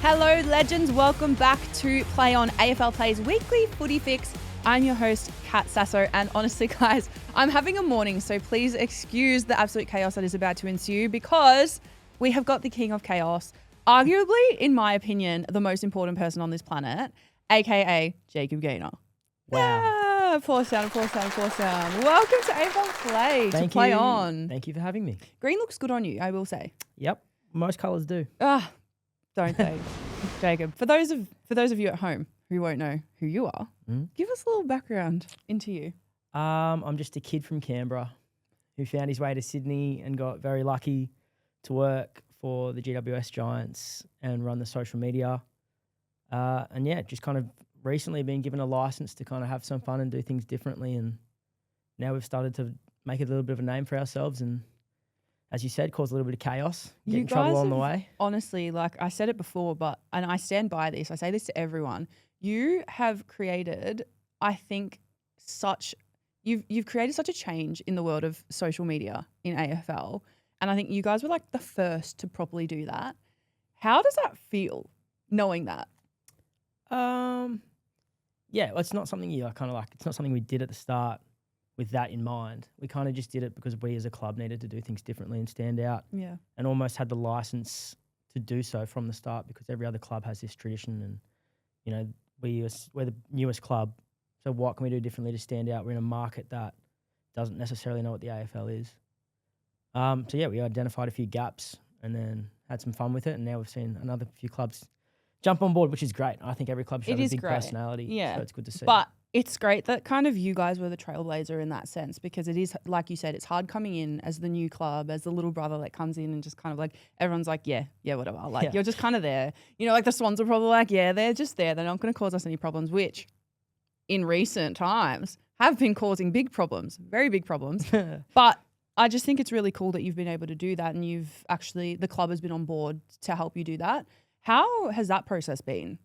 Hello, legends. Welcome back to Play On, AFL Play's weekly footy fix. I'm your host, Kat Sasso, and honestly, guys, I'm having a morning, so please excuse the absolute chaos that is about to ensue because we have got the king of chaos, arguably, in my opinion, the most important person on this planet, aka Jacob Gaynor. Wow. Yeah, applause sound, applause sound, applause sound. Welcome to AFL Play, to Play On. Thank you for having me. Green looks good on you, I will say. Yep, most colours do. Don't they, Jacob? For those of you at home who won't know who you are, give us a little background into you. I'm just a kid from Canberra who found his way to Sydney and got very lucky to work for the GWS Giants and run the social media. And yeah, just kind of recently been given a license to kind of have some fun and do things differently. And now we've started to make a little bit of a name for ourselves and, as you said, cause a little bit of chaos, get in trouble on the way. Honestly, like I said it before, and I stand by this, I say this to everyone, you have created, I think, you've created such a change in the world of social media in AFL. And I think you guys were like the first to properly do that. How does that feel, knowing that? Yeah, well, it's not something it's not something we did at the start with that in mind. We kind of just did it because we as a club needed to do things differently and stand out. Yeah. And almost had the license to do so from the start because every other club has this tradition and, you know, we're the newest club. So what can we do differently to stand out? We're in a market that doesn't necessarily know what the AFL is. So yeah, we identified a few gaps and then had some fun with it. And now we've seen another few clubs jump on board, which is great. I think every club should have a big personality. Yeah. So it's good to see. But it's great that kind of you guys were the trailblazer in that sense because it is, like you said, it's hard coming in as the new club, as the little brother that comes in and just kind of like, everyone's like, yeah, whatever. Like, you're just kind of there. You know, like the Swans are probably like, yeah, they're just there. They're not going to cause us any problems, which in recent times have been causing big problems, very big problems. But I just think it's really cool that you've been able to do that and the club has been on board to help you do that. How has that process been?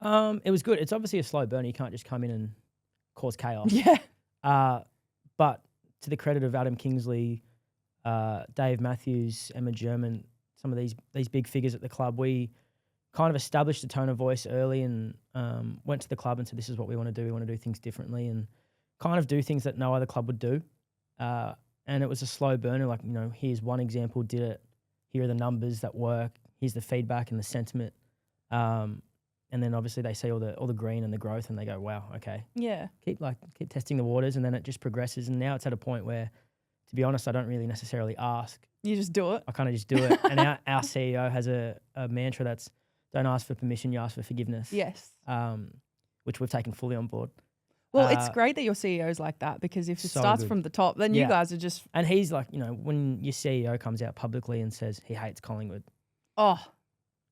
It was good. It's obviously a slow burn. You can't just come in and cause chaos. Yeah. But to the credit of Adam Kingsley, Dave Matthews, Emma German, some of these big figures at the club, we kind of established a tone of voice early and went to the club and said, this is what we want to do. We want to do things differently and kind of do things that no other club would do. And it was a slow burner. Like, you know, here's one example, did it. Here are the numbers that work. Here's the feedback and the sentiment. And then obviously they see all the green and the growth and they go, wow, okay. Yeah. Keep testing the waters and then it just progresses. And now it's at a point where, to be honest, I don't really necessarily ask. You just do it? I kind of just do it. And our CEO has a mantra that's don't ask for permission, you ask for forgiveness. Yes. Which we've taken fully on board. Well, it's great that your CEO is like that because if it starts from the top, then you guys are just... And he's like, you know, when your CEO comes out publicly and says he hates Collingwood. Oh,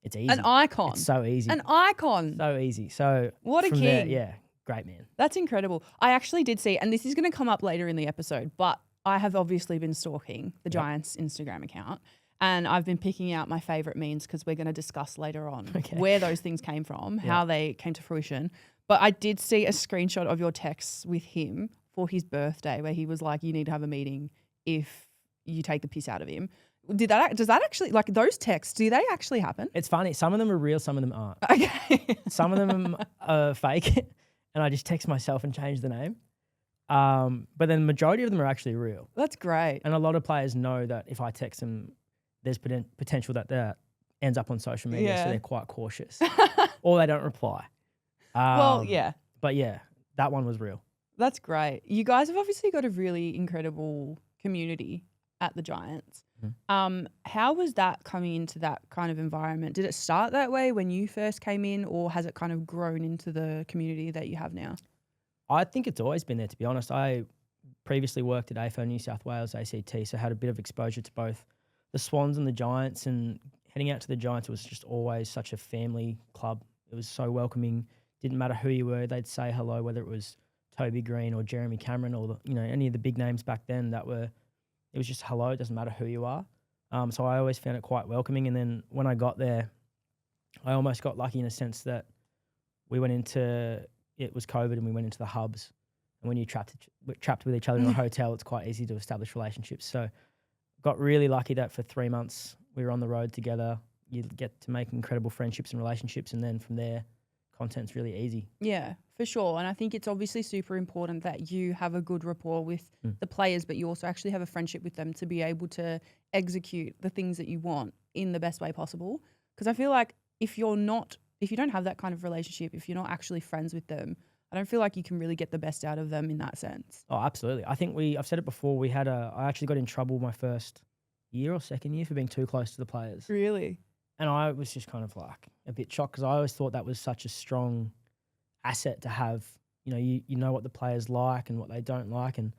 it's easy. an icon. It's so easy. An icon. So easy. So what a king. There, yeah, great man. That's incredible. I actually did see, and this is going to come up later in the episode, but I have obviously been stalking the Giants Instagram account and I've been picking out my favourite memes because we're going to discuss later on where those things came from, how they came to fruition. But I did see a screenshot of your texts with him for his birthday where he was like, you need to have a meeting if you take the piss out of him. Does that actually, like those texts, do they actually happen? It's funny. Some of them are real, some of them aren't. Okay. Some of them are fake and I just text myself and change the name. But then the majority of them are actually real. That's great. And a lot of players know that if I text them, there's potential that ends up on social media, so they're quite cautious. Or they don't reply. Well, yeah. But yeah, that one was real. That's great. You guys have obviously got a really incredible community at the Giants. How was that coming into that kind of environment? Did it start that way when you first came in or has it kind of grown into the community that you have now? I think it's always been there, to be honest. I previously worked at AFL New South Wales, ACT, so had a bit of exposure to both the Swans and the Giants, and heading out to the Giants, it was just always such a family club. It was so welcoming. Didn't matter who you were, they'd say hello, whether it was Toby Green or Jeremy Cameron or any of the big names back then it was just hello, it doesn't matter who you are. So I always found it quite welcoming. And then when I got there, I almost got lucky in a sense that it was COVID and we went into the hubs. And when you're trapped with each other in a hotel, it's quite easy to establish relationships. So got really lucky that for 3 months we were on the road together. you get to make incredible friendships and relationships, and then from there, content's really easy. Yeah, for sure. And I think it's obviously super important that you have a good rapport with the players, but you also actually have a friendship with them to be able to execute the things that you want in the best way possible. Because I feel like if you don't have that kind of relationship, if you're not actually friends with them, I don't feel like you can really get the best out of them in that sense. Oh, absolutely. I think I've said it before, I actually got in trouble my first year or second year for being too close to the players. Really? And I was just kind of like a bit shocked because I always thought that was such a strong asset to have. You know, you know what the players like and what they don't like. And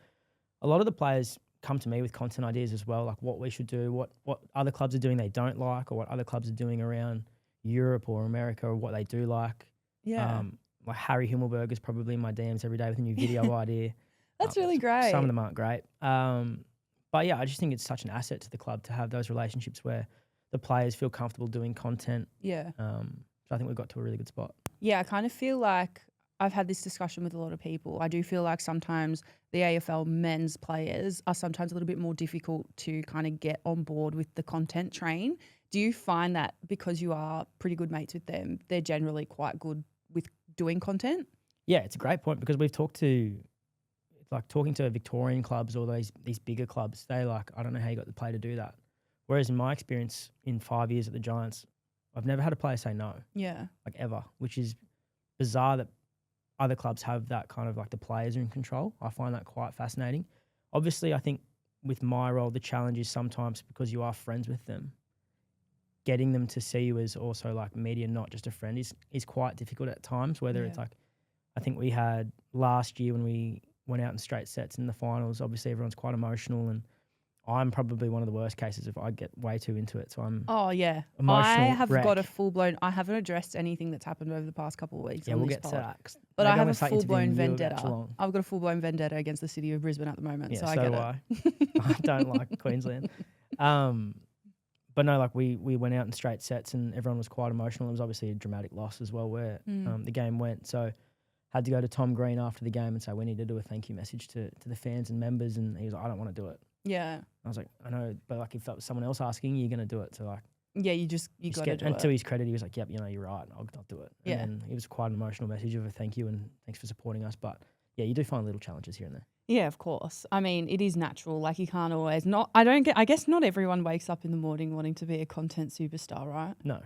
a lot of the players come to me with content ideas as well, like what we should do, what other clubs are doing they don't like, or what other clubs are doing around Europe or America, or what they do like. Yeah. Like Harry Himmelberg is probably in my DMs every day with a new video idea. That's really great. Some of them aren't great. But yeah, I just think it's such an asset to the club to have those relationships where the players feel comfortable doing content. Yeah. So I think we've got to a really good spot. Yeah, I kind of feel like I've had this discussion with a lot of people. I do feel like sometimes the AFL men's players are sometimes a little bit more difficult to kind of get on board with the content train. Do you find that because you are pretty good mates with them, they're generally quite good with doing content? Yeah, it's a great point because we've talking to Victorian clubs or these bigger clubs, they like, I don't know how you got the player to do that. Whereas in my experience in 5 years at the Giants, I've never had a player say no. Yeah. Like ever, which is bizarre that other clubs have that kind of like the players are in control. I find that quite fascinating. Obviously, I think with my role, the challenge is sometimes because you are friends with them, getting them to see you as also like media, not just a friend, is quite difficult at times. Whether it's like, I think we had last year when we went out in straight sets in the finals, obviously everyone's quite emotional, and I'm probably one of the worst cases if I get way too into it. So I'm emotional I have wreck. got a full-blown, I haven't addressed anything that's happened over the past couple of weeks. Yeah, on we'll this get to pod. that. But I have a start interviewing full-blown you about vendetta. Geelong. I've got a full-blown vendetta against the city of Brisbane at the moment. Yeah, so I get it. I don't like Queensland. But no, like we went out in straight sets and everyone was quite emotional. It was obviously a dramatic loss as well where the game went. So had to go to Tom Green after the game and say we need to do a thank you message to the fans and members, and he was like, I don't want to do it. Yeah. I was like, I know, but like if that was someone else asking, you're going to do it. So like, yeah, you got to do it. And to his credit, he was like, yep, you're right. I'll do it. Yeah. And it was quite an emotional message of a thank you and thanks for supporting us. But yeah, you do find little challenges here and there. Yeah, of course. I mean, it is natural. Like you can't always I guess not everyone wakes up in the morning wanting to be a content superstar, right? No,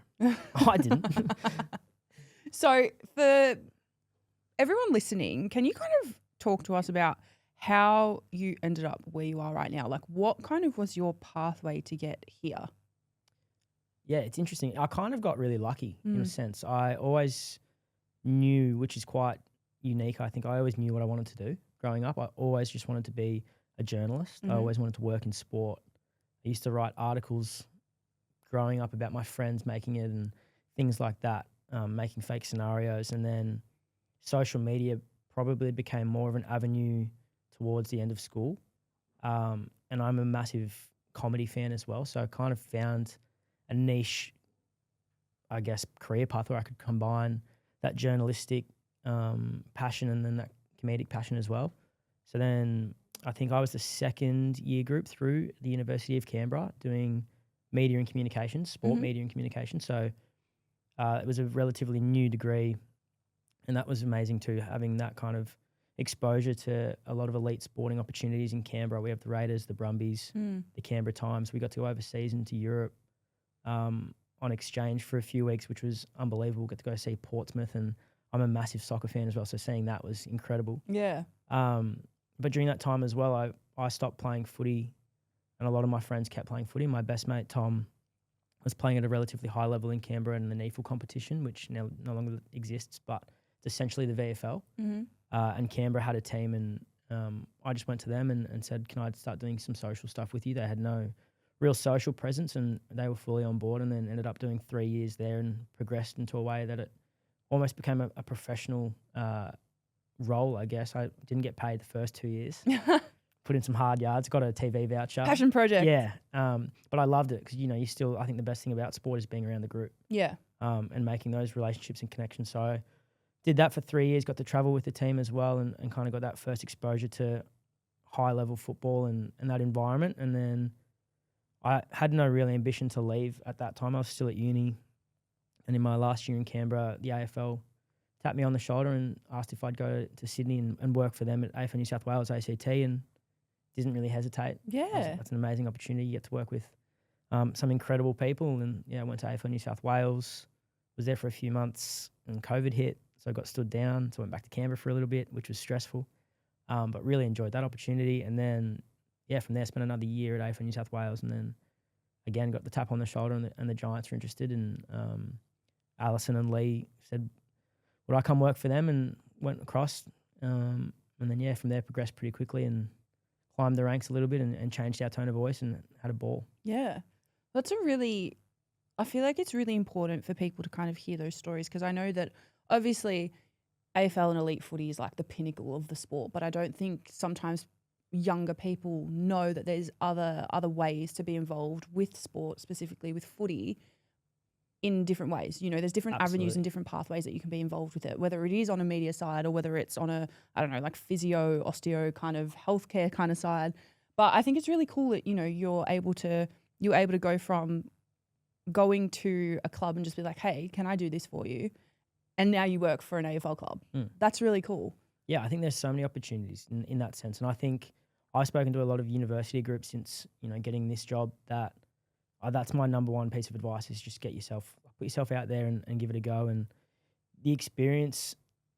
I didn't. So for everyone listening, can you kind of talk to us about how you ended up where you are right now? Like what kind of was your pathway to get here? Yeah, it's interesting. I kind of got really lucky in a sense. I always knew, which is quite unique, I think. I always knew what I wanted to do growing up. I always just wanted to be a journalist. I always wanted to work in sport. I used to write articles growing up about my friends making it and things like that, making fake scenarios. And then social media probably became more of an avenue towards the end of school. And I'm a massive comedy fan as well. So I kind of found a niche, I guess, career path where I could combine that journalistic passion and then that comedic passion as well. So then I think I was the second year group through the University of Canberra doing media and communications, sport media and communications. So it was a relatively new degree, and that was amazing too, having that kind of exposure to a lot of elite sporting opportunities in Canberra. We have the Raiders, the Brumbies, the Canberra Times. We got to go overseas into Europe on exchange for a few weeks, which was unbelievable. Got to go see Portsmouth, and I'm a massive soccer fan as well, so seeing that was incredible. Yeah. But during that time as well, I stopped playing footy, and a lot of my friends kept playing footy. My best mate, Tom, was playing at a relatively high level in Canberra in the NEFL competition, which now no longer exists, but it's essentially the VFL. And Canberra had a team, and I just went to them and said, can I start doing some social stuff with you? They had no real social presence, and they were fully on board, and then ended up doing 3 years there and progressed into a way that it almost became a professional role, I guess. I didn't get paid the first 2 years. Put in some hard yards, got a TV voucher. Passion project. Yeah. But I loved it because, you still, I think the best thing about sport is being around the group. Yeah. And making those relationships and connections. So I did that for 3 years, got to travel with the team as well, and kind of got that first exposure to high level football and that environment. And then I had no real ambition to leave at that time. I was still at uni. And in my last year in Canberra, the AFL tapped me on the shoulder and asked if I'd go to Sydney and work for them at AFL New South Wales ACT, and didn't really hesitate. Yeah. That's an amazing opportunity. You get to work with some incredible people. And I went to AFL New South Wales, was there for a few months, and COVID hit. So I got stood down. So I went back to Canberra for a little bit, which was stressful. But really enjoyed that opportunity. And then, from there, spent another year at AFL New South Wales, and then again got the tap on the shoulder, and the Giants were interested. And Alison and Lee said, would I come work for them? And went across. And then, from there, progressed pretty quickly and climbed the ranks a little bit and changed our tone of voice and had a ball. Yeah. I feel like it's really important for people to kind of hear those stories, because I know that obviously AFL and elite footy is like the pinnacle of the sport, but I don't think sometimes younger people know that there's other ways to be involved with sport, specifically with footy, in different ways. There's different avenues and different pathways that you can be involved with it, whether it is on a media side or whether it's on a, I don't know, like physio, osteo kind of healthcare kind of side. But I think it's really cool that, you're able to go from going to a club and just be like, hey, can I do this for you? And now you work for an AFL club. That's really cool. Yeah, I think there's so many opportunities in that sense. And I think I've spoken to a lot of university groups since, getting this job, that that's my number one piece of advice, is just put yourself out there and give it a go. And the experience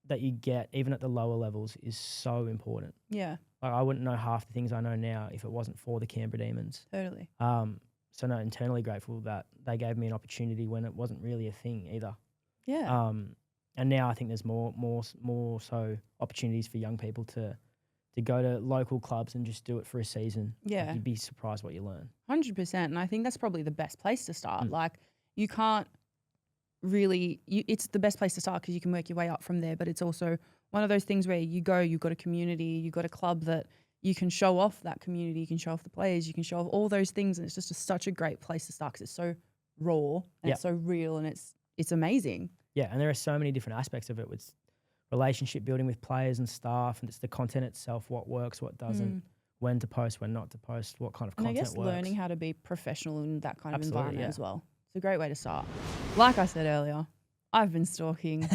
that you get, even at the lower levels, is so important. Yeah. Like, I wouldn't know half the things I know now if it wasn't for the Canberra Demons. Totally. So no, internally grateful that they gave me an opportunity when it wasn't really a thing either. Yeah. And now I think there's more so opportunities for young people to go to local clubs and just do it for a season. Yeah. Like, you'd be surprised what you learn. 100%. And I think that's probably the best place to start. Like, you can't really, it's the best place to start because you can work your way up from there. But it's also one of those things where you've got a community, you've got a club that you can show off that community, you can show off the players, you can show off all those things. And it's just such a great place to start because it's so raw and it's so real and it's amazing. Yeah, and there are so many different aspects of it with relationship building with players and staff, and it's the content itself, what works, what doesn't, when to post, when not to post, what kind of content works. And I guess learning how to be professional in that kind of environment as well. It's a great way to start. Like I said earlier, I've been stalking.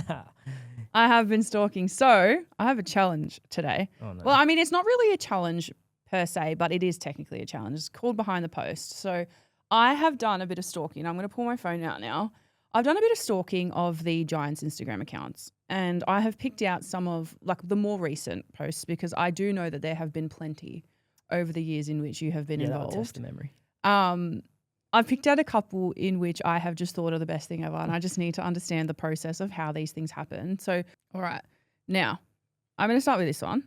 I have been stalking. So I have a challenge today. Oh, no. Well, I mean, it's not really a challenge per se, but it is technically a challenge. It's called Behind the Post. So I have done a bit of stalking. I'm going to pull my phone out now. I've done a bit of stalking of the Giants Instagram accounts, and I have picked out some of like the more recent posts because I do know that there have been plenty over the years in which you have been involved. That'll test the memory. I've picked out a couple in which I have just thought are the best thing ever, and I just need to understand the process of how these things happen. So, all right, now I'm going to start with this one.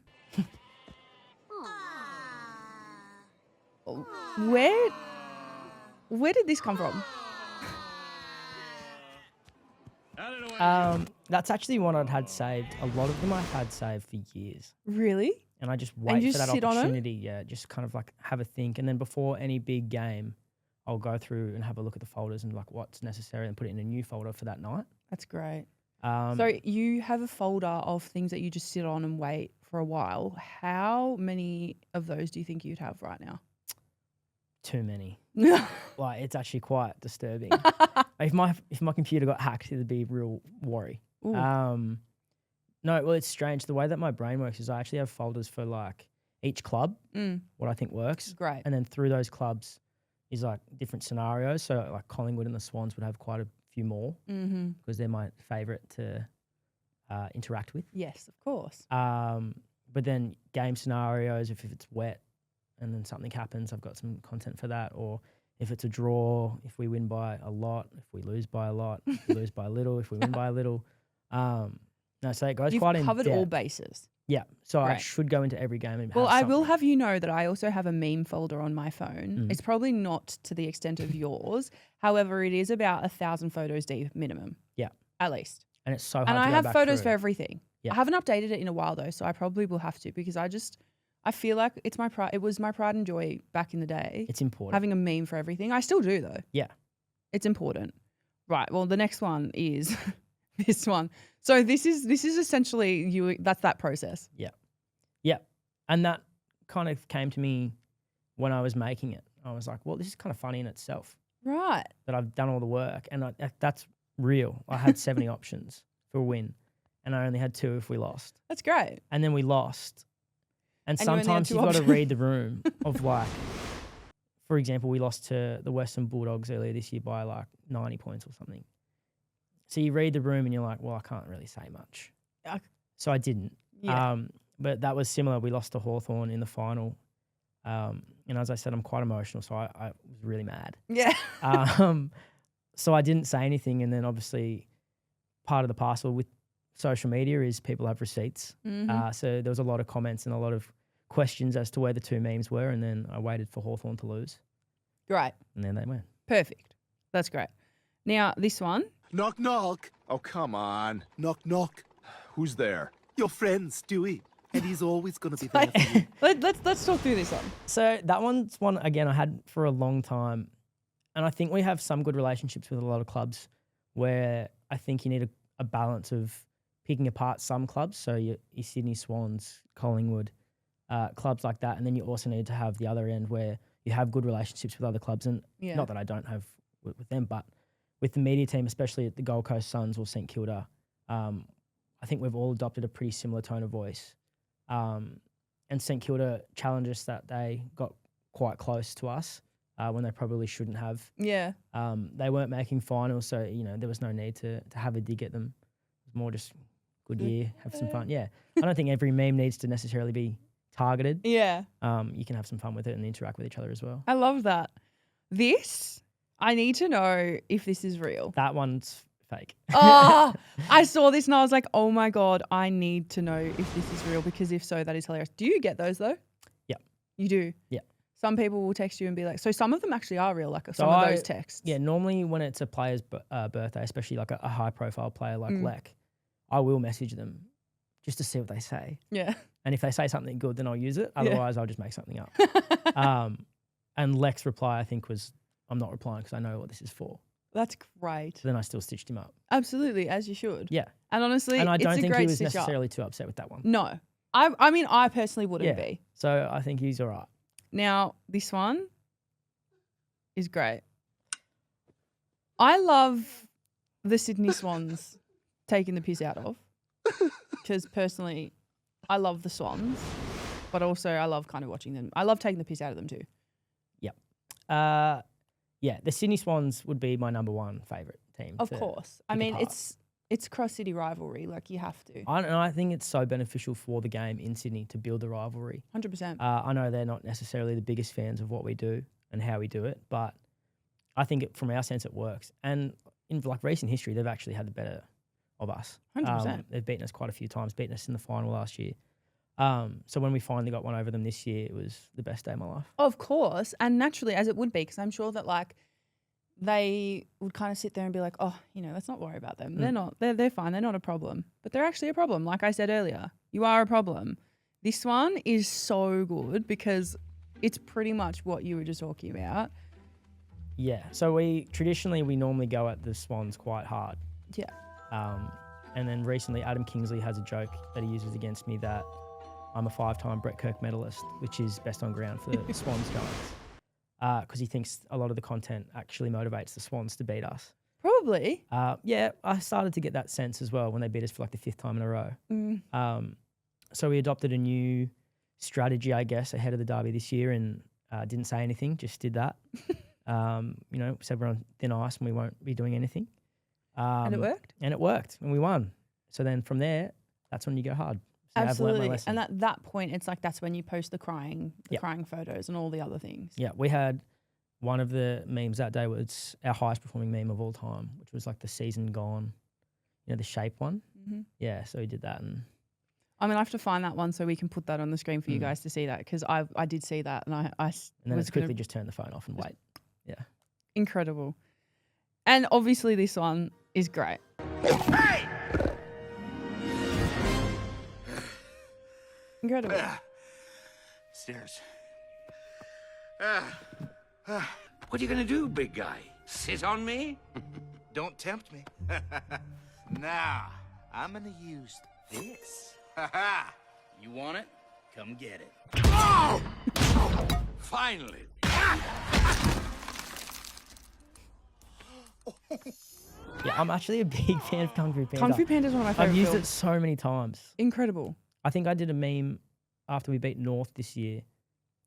Where did this come from? That's actually one I'd had saved. A lot of them I had saved for years. Really? And I just wait for that sit on 'em? opportunity. Yeah, just kind of like have a think. And then before any big game, I'll go through and have a look at the folders and like what's necessary and put it in a new folder for that night. That's great. So you have a folder of things that you just sit on and wait for a while. How many of those do you think you'd have right now? Too many. Like, it's actually quite disturbing. If my computer got hacked, it'd be a real worry. No, well, it's strange. The way that my brain works is I actually have folders for like each club, what I think works. Great. And then through those clubs is like different scenarios. So like Collingwood and the Swans would have quite a few more because they're my favourite to interact with. Yes, of course. But then game scenarios, if it's wet and then something happens, I've got some content for that. Or if it's a draw, if we win by a lot, if we lose by a lot, if we lose by a little, if we win by a little. No, so it goes quite in You've covered depth. all bases. Yeah, so I Right. should go into every game and Well, have I will something. have you know that I also have a meme folder on my phone. It's probably not to the extent of yours. However, it is about 1,000 photos deep minimum. Yeah. At least. And it's so hard And to I go have back photos through for it. everything. Yeah. I haven't updated it in a while though, so I probably will have to because I feel like it's my pride. It was my pride and joy back in the day. It's important. Having a meme for everything. I still do though. Yeah. It's important. Right. Well, the next one is this one. So this is essentially that's that process. Yeah. And that kind of came to me when I was making it. I was like, well, this is kind of funny in itself Right. that I've done all the work, and that's real. I had 70 options for a win, and I only had 2 if we lost. That's great. And then we lost. And And you only had sometimes 2 you've got to options. read the room of like, for example, we lost to the Western Bulldogs earlier this year by like 90 points or something. So you read the room and you're like, well, I can't really say much. Yeah. So I didn't. Yeah. But that was similar. We lost to Hawthorn in the final. And as I said, I'm quite emotional, so I was really mad. Yeah. So I didn't say anything. And then obviously part of the parcel with social media is people have receipts. So there was a lot of comments and a lot of questions as to where the 2 memes were. And then I waited for Hawthorn to lose. Great. And then they went. Perfect. That's great. Now, this one. Knock, knock. Oh, come on. Knock, knock. Who's there? Your friend, Stewie. And he's always going to be there for you. Let's talk through this one. So that one's one, again, I had for a long time. And I think we have some good relationships with a lot of clubs where I think you need a balance of picking apart some clubs. So your Sydney Swans, Collingwood, clubs like that. And then you also need to have the other end where you have good relationships with other clubs. And not that I don't have with them, but with the media team, especially at the Gold Coast Suns or St Kilda, I think we've all adopted a pretty similar tone of voice. And St Kilda challenged us that they got quite close to us when they probably shouldn't have. Yeah. They weren't making finals, so there was no need to have a dig at them. It was more just good year, have some fun. Yeah, I don't think every meme needs to necessarily be targeted. Yeah. You can have some fun with it and interact with each other as well. I love that. This, I need to know if this is real. That one's fake. Oh, I saw this and I was like, oh my God, I need to know if this is real, because if so, that is hilarious. Do you get those though? Yeah. You do? Yeah. Some people will text you and be like, so some of them actually are real, like some of those texts. Yeah, normally when it's a player's birthday, especially like a high profile player like Lek, I will message them just to see what they say. Yeah. And if they say something good, then I'll use it. Otherwise, I'll just make something up. And Lek's reply, I think, was, I'm not replying because I know what this is for. That's great. So then I still stitched him up. Absolutely, as you should. Yeah. And honestly, and I don't it's a think great he was stitch up. necessarily too upset with that one. No. I mean, I personally wouldn't be. So I think he's all right. Now, this one is great. I love the Sydney Swans taking the piss out of, because personally, I love the Swans, but also I love kind of watching them. I love taking the piss out of them too. Yep. Yeah, the Sydney Swans would be my number 1 favourite team. Of course. I mean, apart. it's cross-city rivalry. Like, you have to. I think it's so beneficial for the game in Sydney to build the rivalry. 100%. I know they're not necessarily the biggest fans of what we do and how we do it, but I think from our sense it works. And in like recent history, they've actually had the better of us. 100%. They've beaten us quite a few times, beaten us in the final last year. So when we finally got one over them this year, it was the best day of my life. Of course, and naturally, as it would be, because I'm sure that like they would kind of sit there and be like, oh, let's not worry about them. They're fine. They're not a problem. But they're actually a problem. Like I said earlier, you are a problem. This one is so good because it's pretty much what you were just talking about. Yeah. So we normally go at the Swans quite hard. Yeah. And then recently Adam Kingsley has a joke that he uses against me that I'm a 5-time Brett Kirk medalist, which is best on ground for the Swans Giants. Because he thinks a lot of the content actually motivates the Swans to beat us. Probably. Yeah, I started to get that sense as well when they beat us for like the 5th time in a row. So we adopted a new strategy, I guess, ahead of the derby this year, and didn't say anything, just did that. Said we're on thin ice and we won't be doing anything. And it worked? And it worked, and we won. So then from there, that's when you go hard. So Absolutely. And at that point, it's like that's when you post the crying photos and all the other things. Yeah, we had one of the memes that day was our highest performing meme of all time, which was like the season gone, the shape one. Mm-hmm. Yeah, so we did that. And I'm going to have to find that one so we can put that on the screen for you guys to see that, because I did see that and I and then it's quickly just turn the phone off and wait. Yeah. Incredible. And obviously this one is great. Hey! Incredible. Stairs. What are you gonna do, big guy? Sit on me? Don't tempt me. Now, I'm gonna use this. You want it? Come get it. Oh! Finally. Yeah, I'm actually a big fan of Kung Fu Panda. Kung Fu Panda is one of my favorite I've used films. it so many times. Incredible. I think I did a meme after we beat North this year,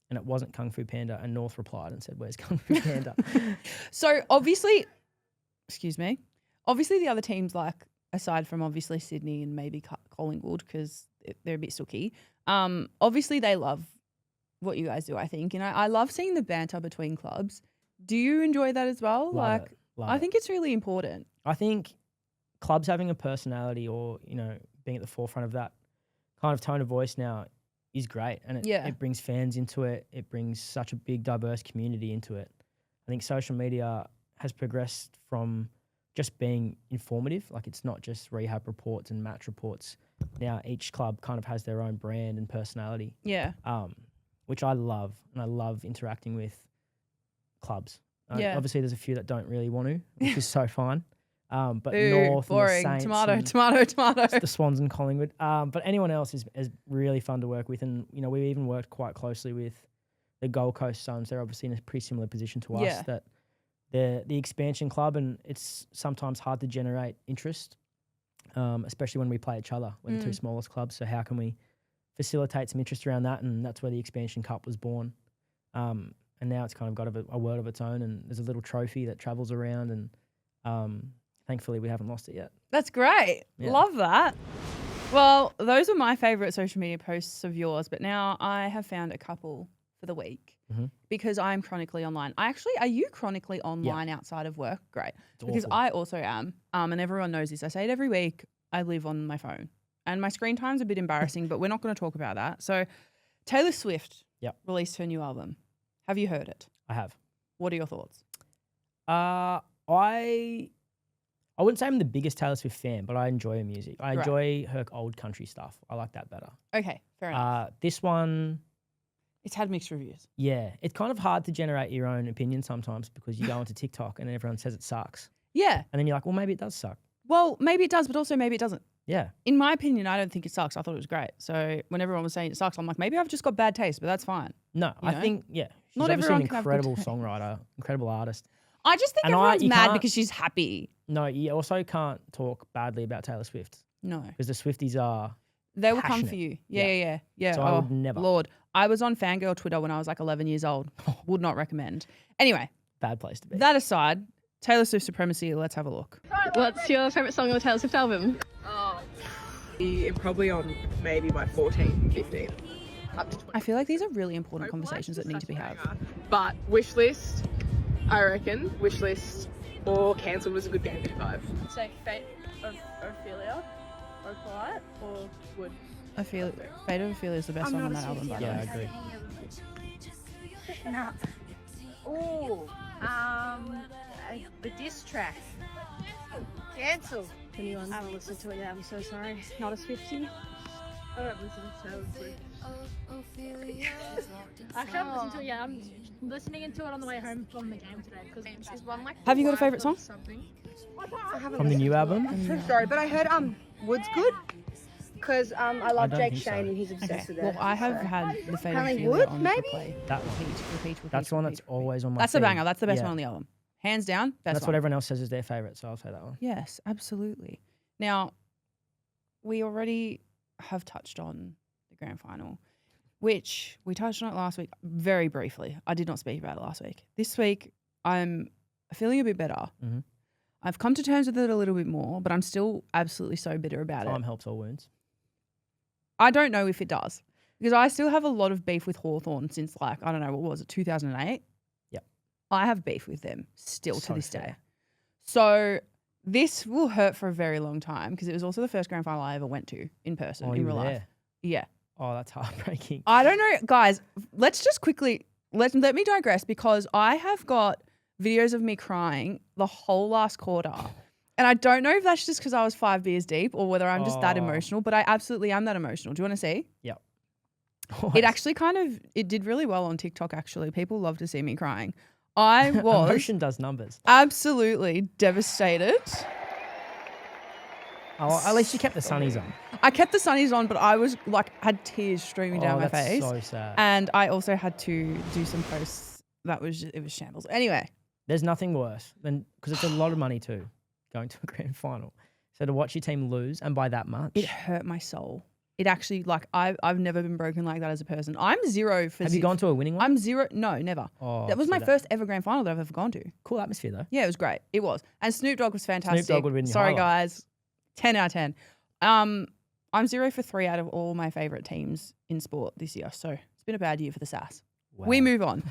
and it wasn't Kung Fu Panda, and North replied and said, "Where's Kung Fu Panda?" So obviously, excuse me, obviously the other teams, like aside from obviously Sydney and maybe Collingwood, because they're a bit sooky, obviously they love what you guys do, I think. And I love seeing the banter between clubs. Do you enjoy that as well? Love it. I think it's really important. I think clubs having a personality or, being at the forefront of that kind of tone of voice now is great. And it brings fans into it. It brings such a big, diverse community into it. I think social media has progressed from just being informative. Like, it's not just rehab reports and match reports. Now each club kind of has their own brand and personality. Yeah. Which I love. And I love interacting with clubs. Obviously, there's a few that don't really want to, which is so fine. But North boring. and the Saints Tomato. and the Swans and Collingwood. But anyone else is really fun to work with. And, we even worked quite closely with the Gold Coast Suns. They're obviously in a pretty similar position to us, that they're the expansion club, and it's sometimes hard to generate interest, especially when we play each other. We're the two smallest clubs. So how can we facilitate some interest around that? And that's where the Expansion Cup was born. And now it's kind of got a word of its own, and there's a little trophy that travels around, and thankfully we haven't lost it yet. That's great. Yeah. Love that. Well, those are my favourite social media posts of yours, but now I have found a couple for the week because I'm chronically online. Are you chronically online outside of work? Great. Because awful. I also am, and everyone knows this. I say it every week. I live on my phone, and my screen time's a bit embarrassing, but we're not going to talk about that. So Taylor Swift released her new album. Have you heard it? I have. What are your thoughts? I wouldn't say I'm the biggest Taylor Swift fan, but I enjoy her music. I enjoy her old country stuff. I like that better. Okay, fair enough. This one, It's had mixed reviews. yeah, it's kind of hard to generate your own opinion sometimes because you go onto TikTok and everyone says it sucks. Yeah. And then you're like, well, maybe it does suck. Well, maybe it does, but also maybe it doesn't. Yeah. In my opinion, I don't think it sucks. I thought it was great. So when everyone was saying it sucks, I'm like, maybe I've just got bad taste, but that's fine. No, You I know? think, she's Not obviously everyone an can have good incredible taste. songwriter, incredible artist. I just think And everyone's you mad can't- because she's happy. No, you also can't talk badly about Taylor Swift No. because the Swifties are. They will come for Passionate. you. Yeah. So I would never. Lord. I was on Fangirl Twitter when I was like 11 years old. Would not recommend. Anyway, Bad place to be. that aside, Taylor Swift supremacy, let's have a look. What's your favourite song on the Taylor Swift album? Probably on maybe my 14, 15, up to 20. I feel like these are really important conversations that need to be had. But Wishlist, I reckon, Wishlist or Cancelled was a good game 5. Say Fate of Ophelia, Opalite, or Wood? I feel Fate of Ophelia is the best song on that album, by the Yeah, I way. agree. Oh, the diss track. Cancelled. Anyone? I haven't listened to it yet. I'm so sorry. Not a Swiftie. I don't listen to Taylor Swift. Actually, I haven't listened to it yet. I'm listening to it on the way home from the game today. Because Have you got a favourite song? From the new album? I'm so sorry, but I heard Wood's good because I love don't Jake think so. Shane and he's Okay. obsessed with it. Well, I have so. had the Fate of Apparently Ophelia Wood, on maybe? replay. That one. Repeat. That's the one that's always on my That's the feed. banger. That's the best Yeah. one on the album. Hands down, best That's one. what everyone else says is their favourite, so I'll say that one. Yes, absolutely. Now, we already have touched on the grand final, which we touched on it last week very briefly. I did not speak about it last week. This week, I'm feeling a bit better. Mhm. I've come to terms with it a little bit more, but I'm still absolutely so bitter about Time it. helps all wounds. I don't know if it does because I still have a lot of beef with Hawthorn since I don't know, what was it, 2008? Yep. I have beef with them still to So this fair. day. So this will hurt for a very long time because it was also the first grand final I ever went to in person, Oh, in you real were life. there. Yeah. Oh, that's heartbreaking. I don't know, guys, let's just quickly, let me digress because I have got videos of me crying the whole last quarter. And I don't know if that's just because I was 5 beers deep or whether I'm just that Oh. emotional, but I absolutely am that emotional. Do you want to see? Yep. It actually it did really well on TikTok, actually. People love to see me crying. I was Emotion does numbers. absolutely devastated. Oh, at least you kept the sunnies on. I kept the sunnies on, but I was had tears streaming down my that's face. so sad. And I also had to do some posts. It was shambles. Anyway, There's nothing worse than, because it's a lot of money too, going to a grand final. So to watch your team lose, and by that much. It hurt my soul. It actually, like, I've never been broken like that as a person. I'm 0 for... Have you gone to a winning one? I'm 0... No, never. Oh, that was my first ever grand final that I've ever gone to. Cool atmosphere, though. Yeah, it was great. It was. And Snoop Dogg was fantastic. Snoop Dogg would have been your Sorry, highlight. guys. 10 out of 10. I'm 0 for 3 out of all my favourite teams in sport this year. So it's been a bad year for the Sass. Wow. We move on.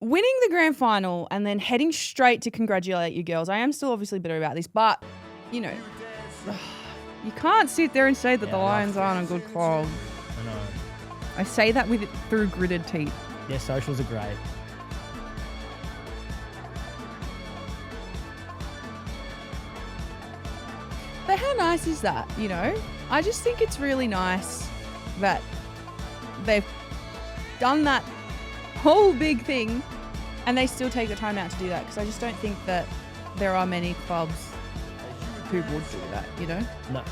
Winning the grand final and then heading straight to congratulate you girls. I am still obviously bitter about this, but, you know, you can't sit there and say that the Lions aren't a good club. I know. I say that through gritted teeth. Their socials are great. But how nice is that, you know? I just think it's really nice that they've done that whole big thing and they still take the time out to do that, because I just don't think that there are many clubs who would do that, you know? No.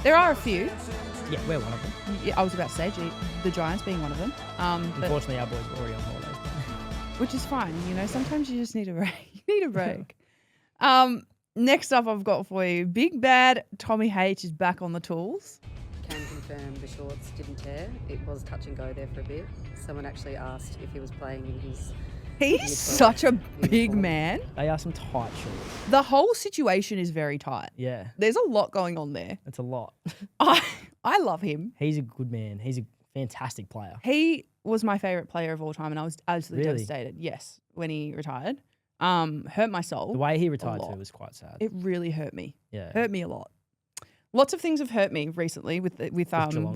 There are a few. Yeah, we're one of them. Yeah, I was about to say the Giants being one of them. But, Unfortunately, our boys were already on holidays. which is fine, you know? Sometimes you just need a break. You need a break. Next up I've got for you, Big Bad Tommy H is back on the tools. Can confirm the shorts didn't tear. It was touch and go there for a bit. Someone actually asked if he was playing in his... He's such a big man. They are some tight shorts. The whole situation is very tight. Yeah. There's a lot going on there. It's a lot. I love him. He's a good man. He's a fantastic player. He was my favourite player of all time, and I was absolutely Really? devastated. Yes, when he retired. Hurt my soul. The way he retired lot. too was quite sad. It really hurt me. Yeah. Hurt me a lot. Lots of things have hurt me recently with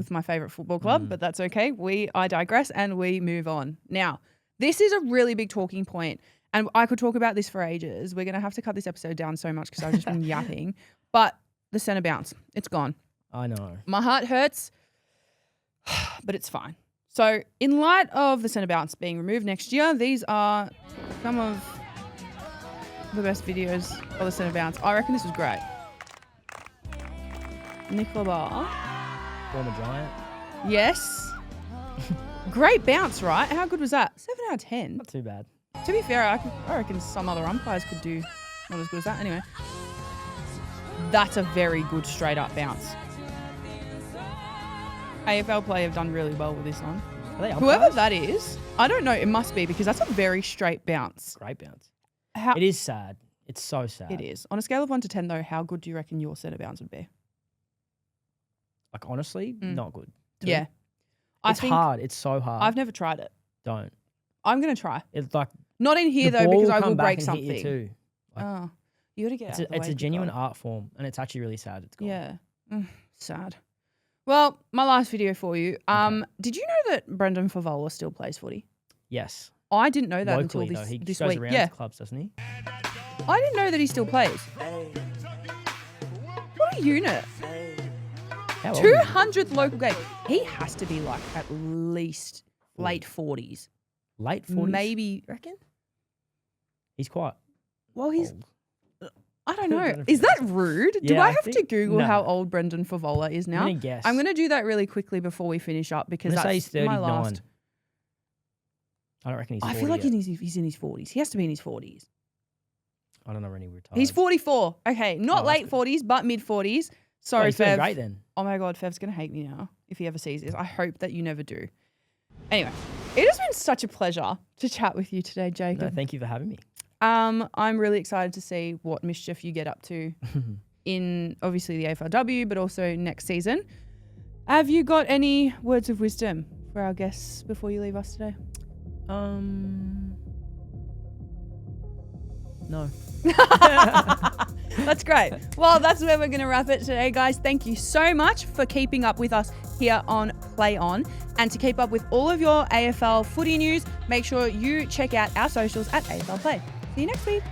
my favourite football club, but that's okay. I digress and we move on. Now, this is a really big talking point, and I could talk about this for ages. We're going to have to cut this episode down so much because I've just been yapping. But the centre bounce, it's gone. I know. My heart hurts, but it's fine. So in light of the centre bounce being removed next year, these are some of the best videos of the centre bounce. I reckon this was great. Nick Labar. Former Giant. Yes. Great bounce, right? How good was that? 7 out of 10. Not too bad. To be fair, I reckon some other umpires could do not as good as that. Anyway, that's a very good straight up bounce. AFLPLAY have done really well with this one. Are they Whoever umpires? that is, I don't know. It must be, because that's a very straight bounce. Great bounce. How It is sad. It's so sad. It is. On a scale of 1 to 10, though, how good do you reckon your centre bounce would be? Like, honestly, not good. Yeah. It's hard. It's so hard. I've never tried it. Don't. I'm going to try. It's like Not in here, the though, ball because I come will back break and something. hit you too. Like, Oh, you got to get it's out of the it's way, a genuine people. art form, and it's actually really sad. It's gone. Yeah. Sad. Well, my last video for you. Did you know that Brendan Favola still plays footy? Yes. I didn't know that Locally, until though, he this goes week. around Yeah, to clubs, doesn't he? I didn't know that he still plays. What a unit. How old is he? 200th local game. He has to be like at least late 40s. Late 40s? Maybe, reckon? He's quite Well, he's... old. I don't know. I don't know if Is he that is. rude? Do Yeah, I I have to think- Google no. how old Brendan Favola is now? I'm gonna guess. I'm going to do that really quickly before we finish up, because I'm that's gonna say he's my 39. last. I don't reckon he's 40 I feel like yet. he's in his 40s. He has to be in his 40s. I don't know when he retired. He's 44. Okay, not Oh, late that's 40s, but mid 40s. Oh, Sorry, he's doing Fev. great then. Oh my God, Fev's going to hate me now if he ever sees this. I hope that you never do. Anyway, it has been such a pleasure to chat with you today, Jacob. No, thank you for having me. I'm really excited to see what mischief you get up to in obviously the AFLW, but also next season. Have you got any words of wisdom for our guests before you leave us today? No. That's great. Well, that's where we're going to wrap it today, guys. Thank you so much for keeping up with us here on Play On. And to keep up with all of your AFL footy news, make sure you check out our socials at AFLPLAY. See you next week.